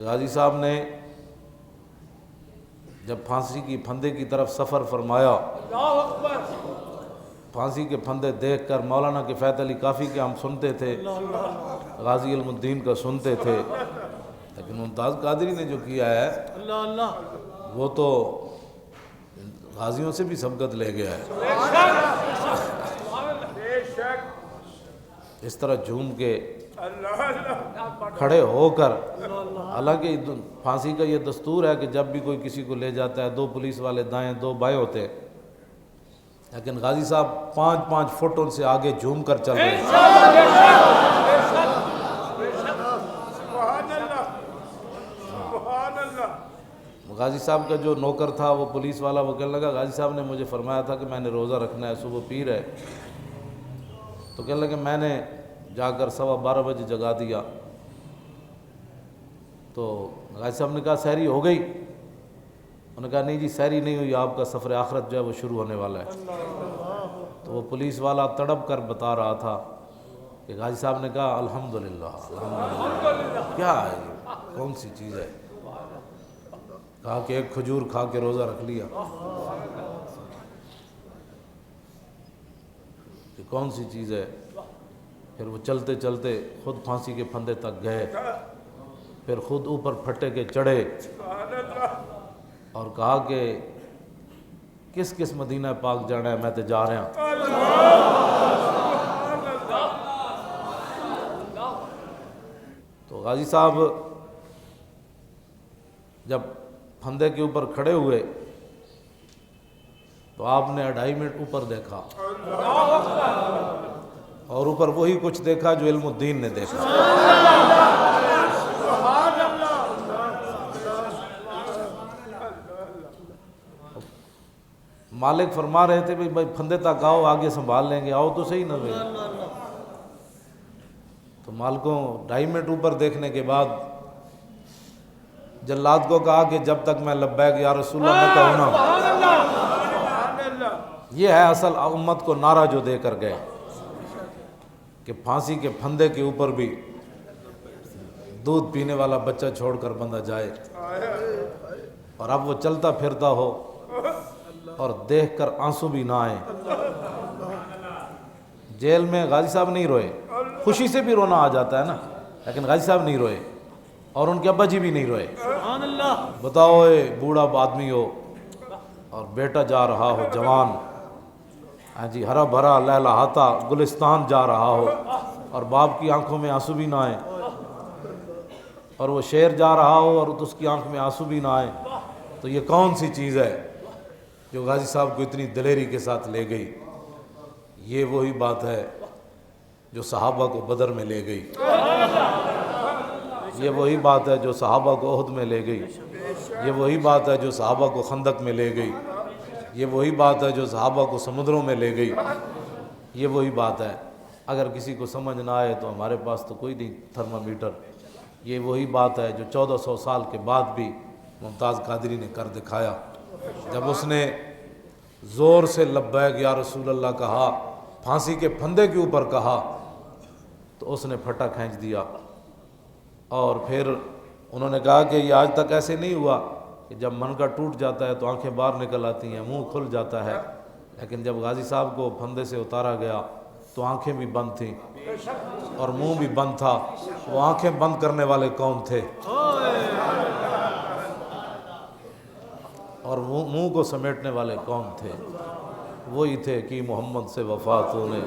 غازی صاحب نے جب پھانسی کی پھندے کی طرف سفر فرمایا، پھانسی کے پھندے دیکھ کر مولانا کفایت علی کافی کے ہم سنتے تھے، غازی علم الدین کا سنتے تھے، لیکن ممتاز قادری نے جو کیا ہے وہ تو غازیوں سے بھی سبقت لے گیا ہے۔ اس طرح جھوم کے کھڑے ہو کر، حالانکہ پھانسی کا یہ دستور ہے کہ جب بھی کوئی کسی کو لے جاتا ہے 2 پولیس والے دائیں 2 بائیں ہوتے ہیں، لیکن غازی صاحب 5 فٹ ان سے آگے جھوم کر چل رہے ہیں۔ غازی صاحب کا جو نوکر تھا وہ پولیس والا، وہ کہنے لگا غازی صاحب نے مجھے فرمایا تھا کہ میں نے روزہ رکھنا ہے، صبح پیر ہے، تو کہنے لگا میں نے جا کر 12:15 بجے جگا دیا، تو غازی صاحب نے کہا سحری ہو گئی؟ انہوں نے کہا نہیں جی سحری نہیں ہوئی، آپ کا سفر آخرت جو ہے وہ شروع ہونے والا ہے۔ تو وہ پولیس والا تڑپ کر بتا رہا تھا کہ غازی صاحب نے کہا الحمدللہ الحمدللہ، کیا ہے یہ کون سی چیز ہے؟ کہا کہ ایک کھجور کھا کے روزہ رکھ لیا، کہ کون سی چیز ہے؟ پھر وہ چلتے چلتے خود پھانسی کے پھندے تک گئے، پھر خود اوپر پھٹے کے چڑھے اور کہا کہ کس کس مدینہ پاک جانا ہے، میں تے جا رہا ہوں۔ تو غازی صاحب جب پھندے کے اوپر کھڑے ہوئے تو آپ نے 2.5 منٹ اوپر دیکھا، اور اوپر وہی کچھ دیکھا جو علم الدین نے دیکھا۔ مالک فرما رہے تھے بھائی پھندے تک آؤ، آگے سنبھال لیں گے، آؤ تو صحیح نہ بھائی۔ تو مالکوں 2.5 منٹ اوپر دیکھنے کے بعد جلاد کو کہا کہ جب تک میں لبیک یا رسول اللہ نہ کہوں نا۔ یہ ہے اصل امت کو نعرہ جو دے کر گئے کہ پھانسی کے پھندے کے اوپر بھی دودھ پینے والا بچہ چھوڑ کر بندہ جائے، اور اب وہ چلتا پھرتا ہو اور دیکھ کر آنسو بھی نہ آئے۔ جیل میں غازی صاحب نہیں روئے، خوشی سے بھی رونا آ جاتا ہے نا، لیکن غازی صاحب نہیں روئے، اور ان کے ابا جی بھی نہیں روئے۔ بتاؤ اے بوڑھا آدمی ہو اور بیٹا جا رہا ہو جوان، ہاں جی ہرا بھرا لہلہاتا گلستان جا رہا ہو، اور باپ کی آنکھوں میں آنسو بھی نہ آئے، اور وہ شیر جا رہا ہو اور اس کی آنکھ میں آنسو بھی نہ آئے، تو یہ کون سی چیز ہے جو غازی صاحب کو اتنی دلیری کے ساتھ لے گئی؟ یہ وہی بات ہے جو صحابہ کو بدر میں لے گئی، یہ وہی بات ہے جو صحابہ کو احد میں لے گئی، یہ وہی بات ہے جو صحابہ کو خندق میں لے گئی، یہ وہی بات ہے جو صحابہ کو سمندروں میں لے گئی، یہ وہی بات ہے۔ اگر کسی کو سمجھ نہ آئے تو ہمارے پاس تو کوئی نہیں تھرمامیٹر، یہ وہی بات ہے جو 1400 سال کے بعد بھی ممتاز قادری نے کر دکھایا۔ جب اس نے زور سے لبیک یا رسول اللہ کہا، پھانسی کے پھندے کے اوپر کہا، تو اس نے پھٹا کھینچ دیا، اور پھر انہوں نے کہا کہ یہ آج تک ایسے نہیں ہوا کہ جب منگا ٹوٹ جاتا ہے تو آنکھیں باہر نکل آتی ہیں، منہ کھل جاتا ہے، لیکن جب غازی صاحب کو پھندے سے اتارا گیا تو آنکھیں بھی بند تھیں اور منہ بھی بند تھا۔ وہ آنکھیں بند کرنے والے کون تھے اور منہ کو سمیٹنے والے کون تھے؟ وہی تھے کہ محمد سے وفات ہونے